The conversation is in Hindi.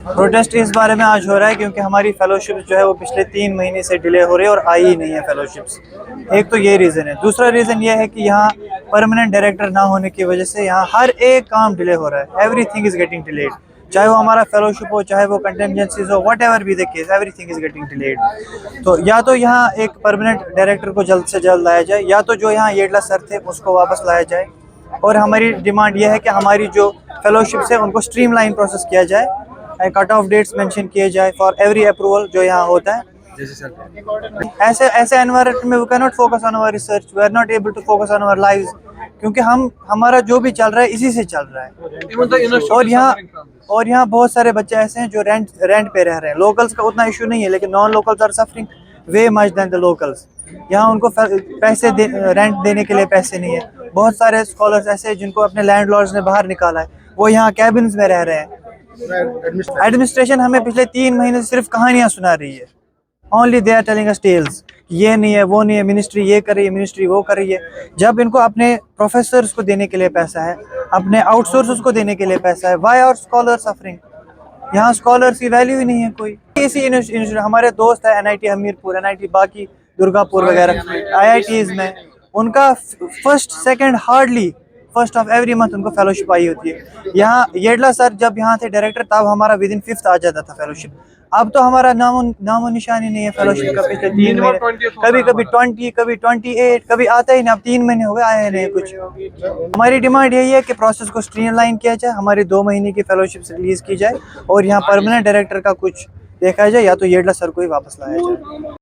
प्रोटेस्ट इस बारे में आज हो रहा है क्योंकि हमारी फेलोशिप जो है वो पिछले 3 महीने से डिले हो रही है और आई ही नहीं है फेलोशिप्स। एक तो ये रीज़न है। दूसरा रीज़न ये है कि यहाँ परमानेंट डायरेक्टर ना होने की वजह से यहाँ हर एक काम डिले हो रहा है। एवरीथिंग इज़ गेटिंग डिलेड, चाहे वो हमारा फेलोशिप हो, चाहे वो कंटेंजेंसीज हो, what ever be the case, everything is getting delayed. तो या तो यहाँ एक परमानेंट डायरेक्टर को जल्द से जल्द लाया जाए, या तो जो यहाँ येडला सर थे उसको वापस लाया जाए। और हमारी डिमांड ये है कि हमारी जो फेलोशिप्स है उनको स्ट्रीमलाइन प्रोसेस किया जाए, कट ऑफ डेट्स मेंशन किए जाए फॉर एवरी अप्रूवल जो यहाँ होता है। ऐसे ऐसे एनवायरनमेंट में we can not focus on our research, we are not able to focus on our lives, क्योंकि हमारा जो भी चल रहा है इसी से चल रहा है। और यहाँ बहुत सारे बच्चे ऐसे हैं जो रेंट पे रह रहे हैं। लोकल्स का उतना इशू नहीं है, लेकिन non locals are suffering way much than the locals. यहाँ उनको पैसे रेंट देने के लिए पैसे नहीं है। बहुत सारे स्कॉलर्स ऐसे हैं जिनको अपने लैंडलॉर्ड्स ने बाहर निकाला है, वो यहाँ कैबिन्स में रह रहे हैं। एडमिनिस्ट्रेशन हमें पिछले 3 महीने से सिर्फ कहानियाँ सुना रही है। Only they are telling us tales, ये नहीं है, वो नहीं है, मिनिस्ट्री ये कर रही है, मिनिस्ट्री वो कर रही है। जब इनको अपने प्रोफेसर्स को देने के लिए पैसा है, अपने आउटसोर्सेस को देने के लिए पैसा है, व्हाई आर स्कॉलर्स सफरिंग? यहाँ स्कॉलर्स की वैल्यू ही नहीं है कोई। इसी इंस्टीट्यूट हमारे दोस्त है NIT हमीरपुर, NIT बाकी दुर्गापुर वगैरह IITs में, उनका first second hardly first of every month उनको फेलोशिप आई होती है। यहाँ येडला सर जब यहाँ थे डायरेक्टर, तब हमारा विद इन 5th आ जाता था फेलोशिप। अब तो हमारा नामो निशान ही नहीं है फेलोशिप का। पिछले 3 महीने कभी 20, कभी 28, कभी आता ही नहीं। अब 3 महीने हो गए आए नहीं कुछ। हमारी डिमांड यही है कि प्रोसेस को स्ट्रीमलाइन किया जाए, हमारी 2 महीने की फेलोशिप रिलीज की जाए और यहाँ परमानेंट डायरेक्टर का कुछ देखा जाए, या तो येडला सर को ही वापस लाया जाए।